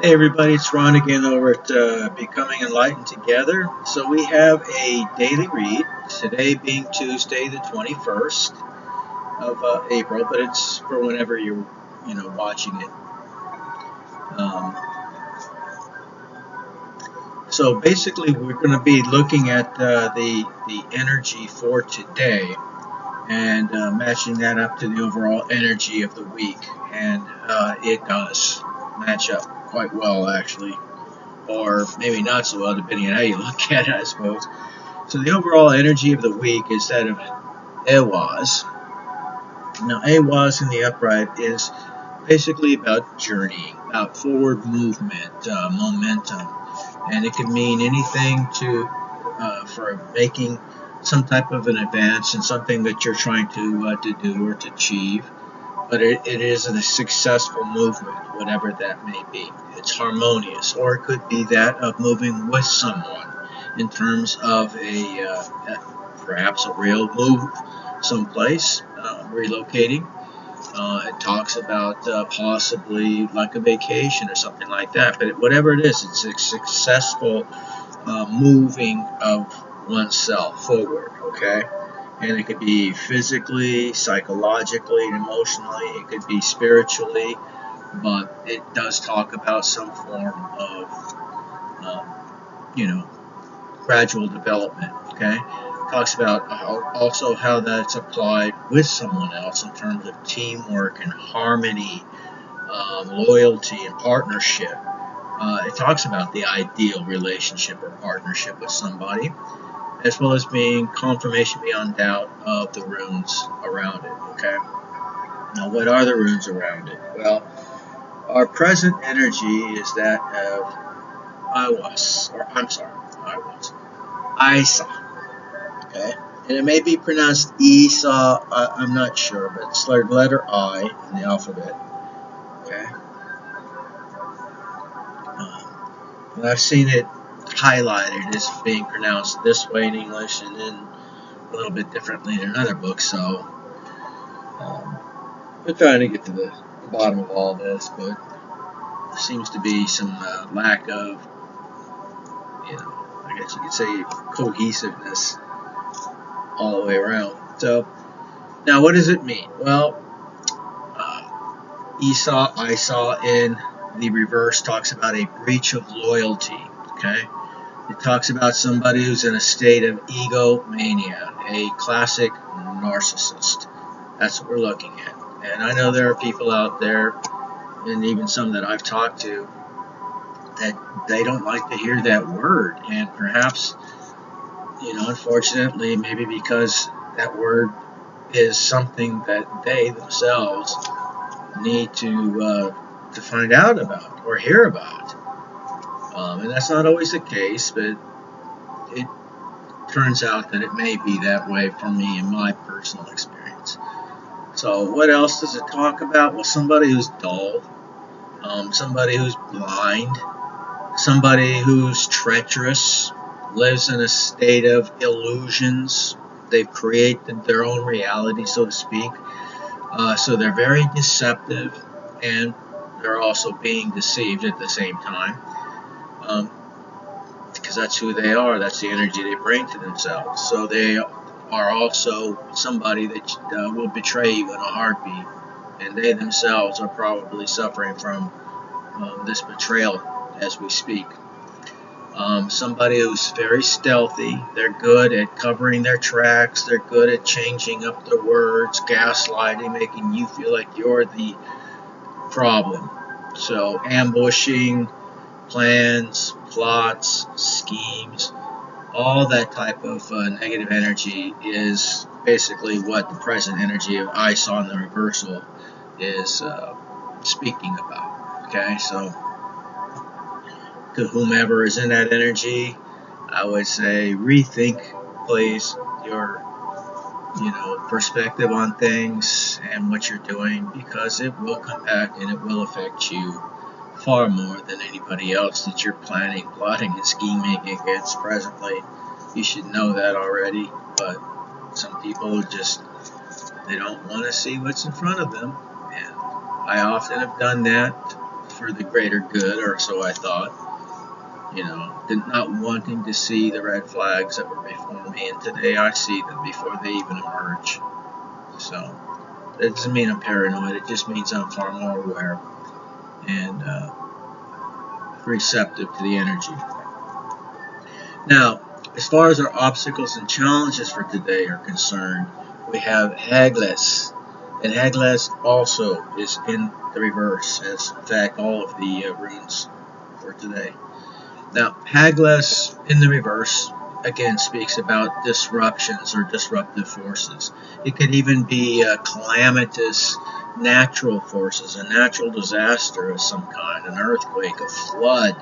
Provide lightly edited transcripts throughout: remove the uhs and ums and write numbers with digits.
Hey everybody, it's Ron again over at Becoming Enlightened Together. So we have a daily read, today being Tuesday the 21st of April, but it's for whenever you're watching it. Um, so basically we're going to be looking at the energy for today and matching that up to the overall energy of the week. And it does match up quite well actually, or maybe not so well depending on how you look at it, I suppose. So the overall energy of the week is that of Ehwaz. Now, Ehwaz in the upright is basically about journeying, about forward movement, momentum, and it can mean anything for making some type of an advance in something that you're trying to do or to achieve. But it is a successful movement, whatever that may be. It's harmonious, or it could be that of moving with someone in terms of perhaps a real move someplace, relocating. It talks about possibly like a vacation or something like that. But whatever it is, it's a successful moving of oneself forward, okay? And it could be physically, psychologically, emotionally, it could be spiritually, but it does talk about some form of, um, you know, gradual development, okay? It talks about also how that's applied with someone else in terms of teamwork and harmony, loyalty and partnership. It talks about the ideal relationship or partnership with somebody, as well as being confirmation beyond doubt of the runes around it. Okay. Now, what are the runes around it? Well, our present energy is that of Isa. Okay. And it may be pronounced Isa. I'm not sure, but it's the letter I in the alphabet. Okay. And I've seen it highlighted as being pronounced this way in English and then a little bit differently in another book. So um, we're trying to get to the bottom of all this, but there seems to be some lack of, I guess you could say, cohesiveness all the way around. So now, what does it mean? Well, Isa in the reverse talks about a breach of loyalty. Okay, it talks about somebody who's in a state of egomania, a classic narcissist. That's what we're looking at. And I know there are people out there, and even some that I've talked to, that they don't like to hear that word. And perhaps, unfortunately, maybe because that word is something that they themselves need to find out about or hear about. And that's not always the case, but it turns out that it may be that way for me in my personal experience. So what else does it talk about? Well, somebody who's dull, somebody who's blind, somebody who's treacherous, lives in a state of illusions. They've created their own reality, so to speak. So they're very deceptive, and they're also being deceived at the same time. Because that's who they are. That's the energy they bring to themselves. So they are also somebody that will betray you in a heartbeat, and they themselves are probably suffering from this betrayal as we speak. Somebody who's very stealthy. They're good at covering their tracks. They're good at changing up their words, gaslighting, making you feel like you're the problem. So ambushing, plans, plots, schemes, all that type of negative energy is basically what the present energy of I saw in the reversal is speaking about. Okay, so to whomever is in that energy, I would say rethink, please, your perspective on things and what you're doing, because it will come back and it will affect you far more than anybody else that you're planning, plotting, and scheming against presently. You should know that already, but some people just, they don't want to see what's in front of them, and I often have done that for the greater good, or so I thought. Not wanting to see the red flags that were before me, and today I see them before they even emerge. So that doesn't mean I'm paranoid, it just means I'm far more aware and receptive to the energy. Now, as far as our obstacles and challenges for today are concerned, we have Hagles, and Hagles also is in the reverse, as in fact all of the runes for today. Now, Hagles in the reverse again speaks about disruptions or disruptive forces. It could even be calamitous natural forces, a natural disaster of some kind, an earthquake, a flood,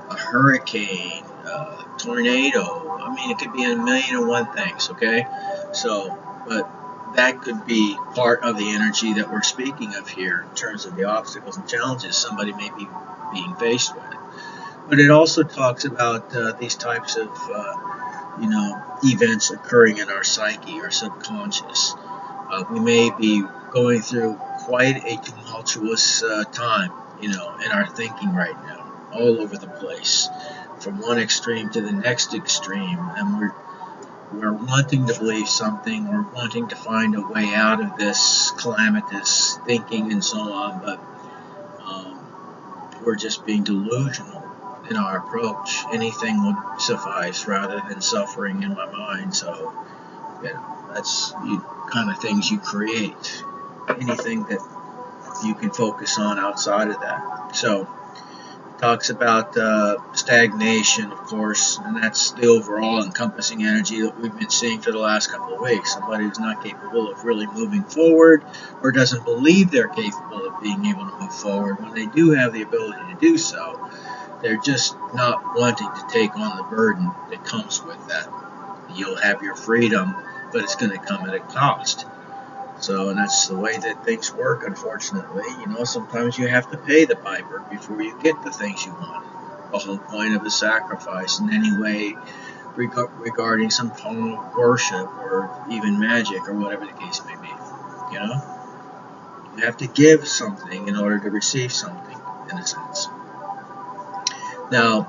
a hurricane, a tornado. I mean, it could be a million and one things, okay? But that could be part of the energy that we're speaking of here in terms of the obstacles and challenges somebody may be being faced with. But it also talks about these types of, events occurring in our psyche, our subconscious. We may be going through quite a tumultuous time, in our thinking right now, all over the place, from one extreme to the next extreme, and we're wanting to believe something, we're wanting to find a way out of this calamitous thinking and so on, but we're just being delusional in our approach. Anything would suffice rather than suffering in my mind. So, that's the kind of things you create. Anything that you can focus on outside of that. So, it talks about stagnation, of course, and that's the overall encompassing energy that we've been seeing for the last couple of weeks. Somebody who's not capable of really moving forward, or doesn't believe they're capable of being able to move forward when they do have the ability to do so. They're just not wanting to take on the burden that comes with that. You'll have your freedom, but it's going to come at a cost. So, and that's the way that things work, unfortunately. Sometimes you have to pay the piper before you get the things you want. The whole point of a sacrifice in any way regarding some form of worship or even magic or whatever the case may be. You have to give something in order to receive something, in a sense. Now,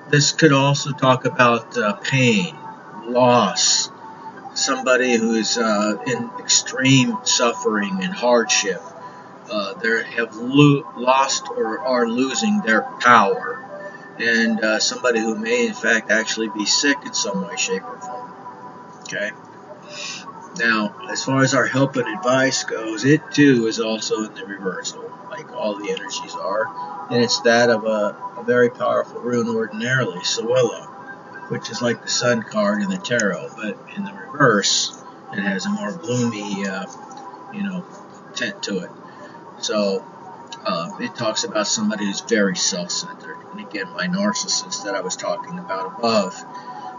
this could also talk about pain, loss, somebody who's in extreme suffering and hardship. They have lost or are losing their power, and somebody who may in fact actually be sick in some way, shape, or form. Okay? Now, as far as our help and advice goes, it too is also in the reversal, like all the energies are, and it's that of a very powerful rune ordinarily, Sowilo, which is like the sun card in the tarot, but in the reverse, it has a more gloomy, tint to it. So, it talks about somebody who's very self-centered, and again, my narcissist that I was talking about above.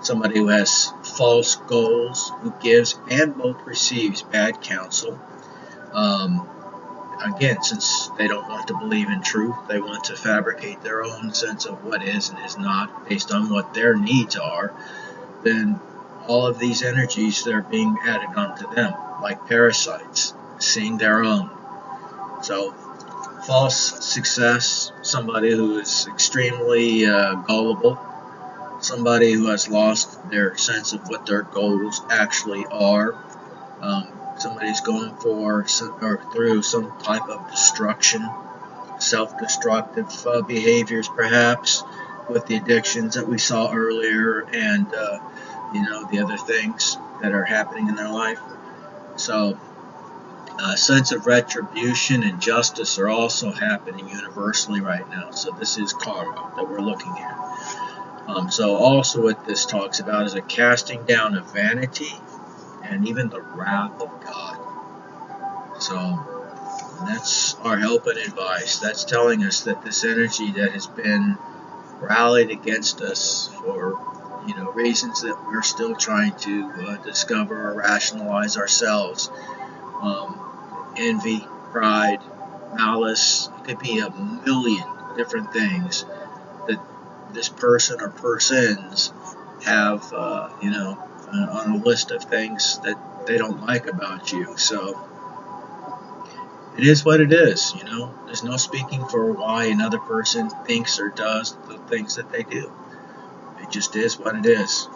Somebody who has false goals, who gives and both receives bad counsel. Again, since they don't want to believe in truth, they want to fabricate their own sense of what is and is not based on what their needs are, then all of these energies that are being added onto them, like parasites, seeing their own. So, false success, somebody who is extremely gullible, somebody who has lost their sense of what their goals actually are. Somebody's going for or through some type of destruction, self-destructive behaviors perhaps, with the addictions that we saw earlier and, the other things that are happening in their life. So, a sense of retribution and justice are also happening universally right now. So this is karma that we're looking at. So also what this talks about is a casting down of vanity and even the wrath of God. So that's our help and advice. That's telling us that this energy that has been rallied against us for reasons that we're still trying to discover or rationalize ourselves. Envy, pride, malice, it could be a million different things that this person or persons have, on a list of things that they don't like about you. So it is what it is. There's no speaking for why another person thinks or does the things that they do. It just is what it is.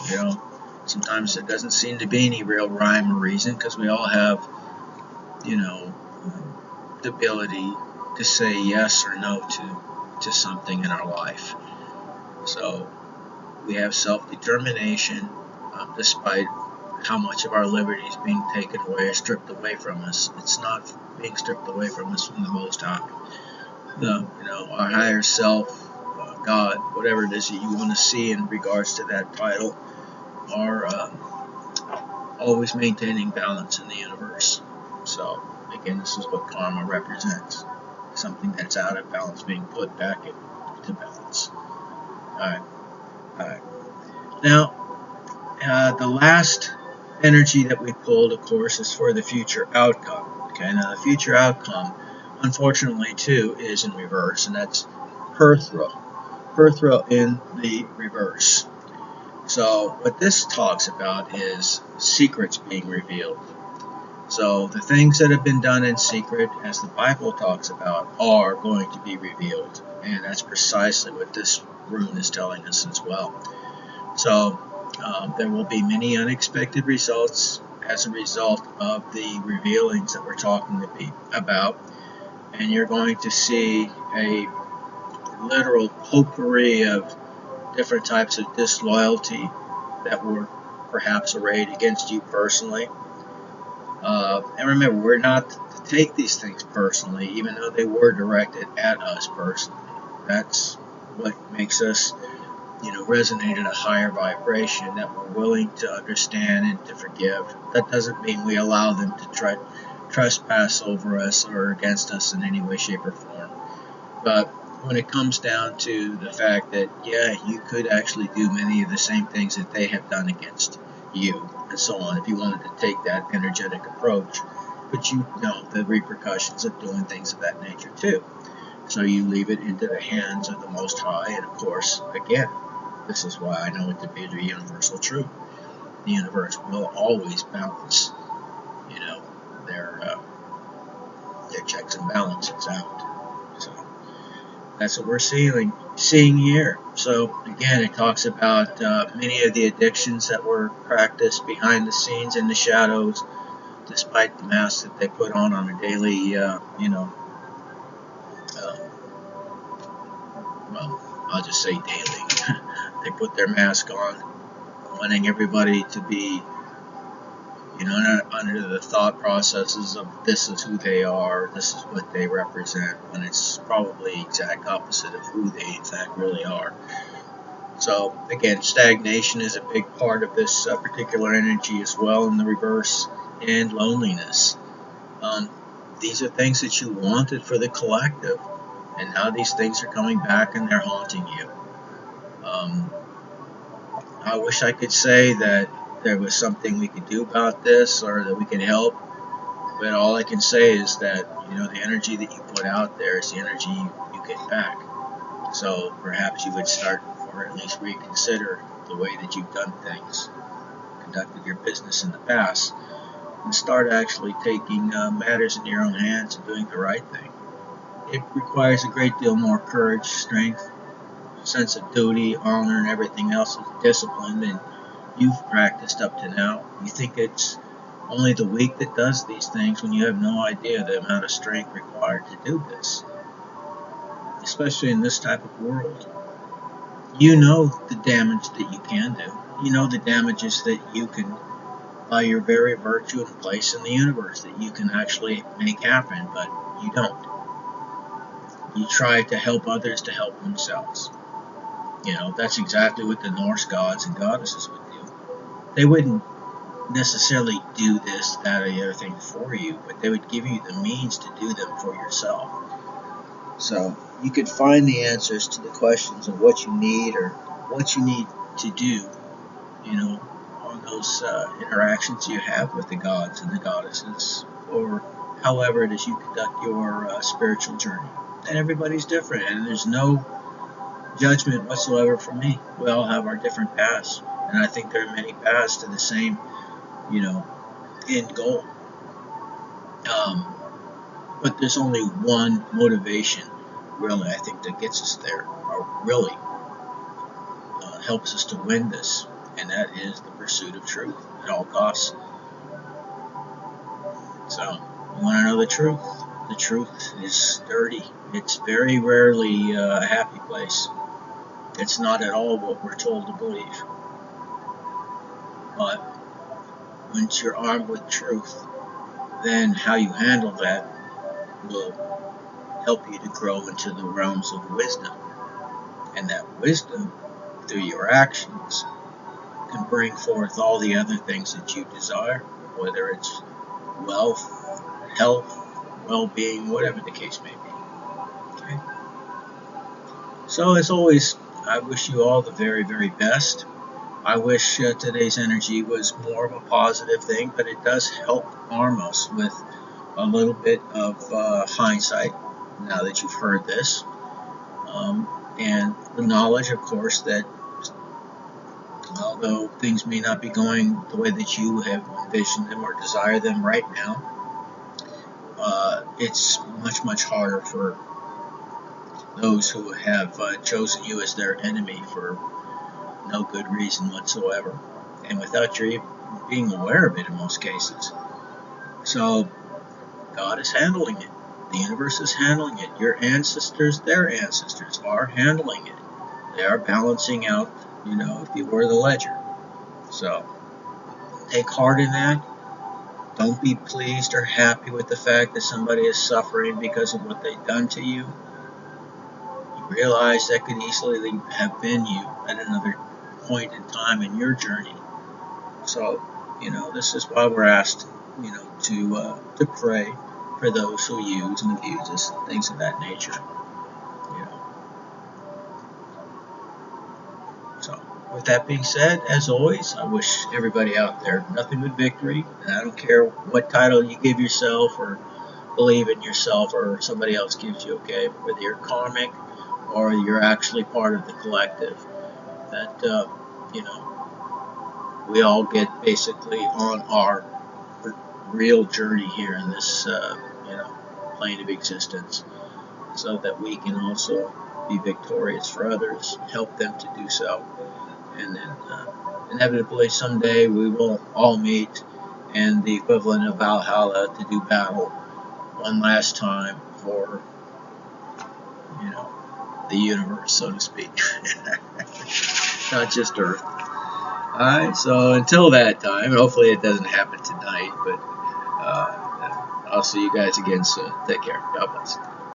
You know, Sometimes there doesn't seem to be any real rhyme or reason because we all have, you know, the ability to say yes or no to something in our life. So we have self-determination, despite how much of our liberty is being taken away or stripped away from us. It's not being stripped away from us from the Most High. Our higher self, God, whatever it is that you want to see in regards to that title, are always maintaining balance in the universe. So, again, this is what karma represents. Something that's out of balance being put back into balance. Alright. Now, the last energy that we pulled, of course, is for the future outcome. Okay, now the future outcome, unfortunately, too, is in reverse, and that's Perthra. Perthra in the reverse. So what this talks about is secrets being revealed. So the things that have been done in secret, as the Bible talks about, are going to be revealed. And that's precisely what this rune is telling us as well. So there will be many unexpected results as a result of the revealings that we're talking about. And you're going to see a literal potpourri of different types of disloyalty that were perhaps arrayed against you personally. And remember, we're not to take these things personally, even though they were directed at us personally. That's what makes us, resonate at a higher vibration, that we're willing to understand and to forgive. That doesn't mean we allow them to trespass over us or against us in any way, shape, or form. But when it comes down to the fact that, yeah, you could actually do many of the same things that they have done against you, and so on, if you wanted to take that energetic approach, but you know the repercussions of doing things of that nature too. So you leave it into the hands of the Most High, and of course, again, this is why I know it to be the universal truth. The universe will always balance, their checks and balances out. So that's what we're seeing here. So again, it talks about many of the addictions that were practiced behind the scenes in the shadows, despite the masks that they put on a daily, well, I'll just say daily. They put their mask on, wanting everybody to be, under the thought processes of this is who they are, this is what they represent, when it's probably the exact opposite of who they in fact really are. So again, stagnation is a big part of this particular energy as well in the reverse, and loneliness. These are things that you wanted for the collective, and now these things are coming back and they're haunting you. I wish I could say that there was something we could do about this or that we could help, but all I can say is that, the energy that you put out there is the energy you get back. So perhaps you would start, or at least reconsider, the way that you've done things, conducted your business in the past, and start actually taking matters into your own hands and doing the right thing. It requires a great deal more courage, strength, sense of duty, honor, and everything else, discipline than you've practiced up to now. You think it's only the weak that does these things when you have no idea the amount of strength required to do this, especially in this type of world. You know the damage that you can do. You know the damages that you can, by your very virtue and place in the universe, that you can actually make happen, but you don't. You try to help others to help themselves. That's exactly what the Norse gods and goddesses would do. They wouldn't necessarily do this, that, or the other thing for you, but they would give you the means to do them for yourself. So you could find the answers to the questions of what you need or what you need to do, on those interactions you have with the gods and the goddesses, or however it is you conduct your spiritual journey. And everybody's different, and there's no judgment whatsoever from me. We all have our different paths, and I think there are many paths to the same, end goal. But there's only one motivation, really, I think, that gets us there, or really helps us to win this, and that is the pursuit of truth at all costs. So, you want to know the truth? The truth is dirty. It's very rarely a happy place. It's not at all what we're told to believe. But once you're armed with truth, then how you handle that will help you to grow into the realms of wisdom. And that wisdom, through your actions, can bring forth all the other things that you desire, whether it's wealth, health, well-being, whatever the case may be. Okay? So as always, I wish you all the very, very best. I wish today's energy was more of a positive thing, but it does help arm us with a little bit of hindsight now that you've heard this. And the knowledge, of course, that although things may not be going the way that you have envisioned them or desire them right now, it's much, much harder for those who have chosen you as their enemy for no good reason whatsoever, and without your being aware of it in most cases. So God is handling it. The universe is handling it. Your ancestors, their ancestors are handling it. They are balancing out, if you were the ledger. So take heart in that. Don't be pleased or happy with the fact that somebody is suffering because of what they've done to you. You realize that could easily have been you at another point in time in your journey. So, this is why we're asked, to pray for those who use and abuse us, things of that nature. So, with that being said, as always, I wish everybody out there nothing but victory. And I don't care what title you give yourself or believe in yourself or somebody else gives you, okay? Whether you're karmic or you're actually part of the collective, that, we all get basically on our real journey here in this, plane of existence, so that we can also be victorious for others, help them to do so, and then inevitably someday we will all meet in the equivalent of Valhalla to do battle one last time for, the universe, so to speak, not just Earth. Alright, so until that time, hopefully it doesn't happen tonight, but I'll see you guys again soon. Take care. God bless.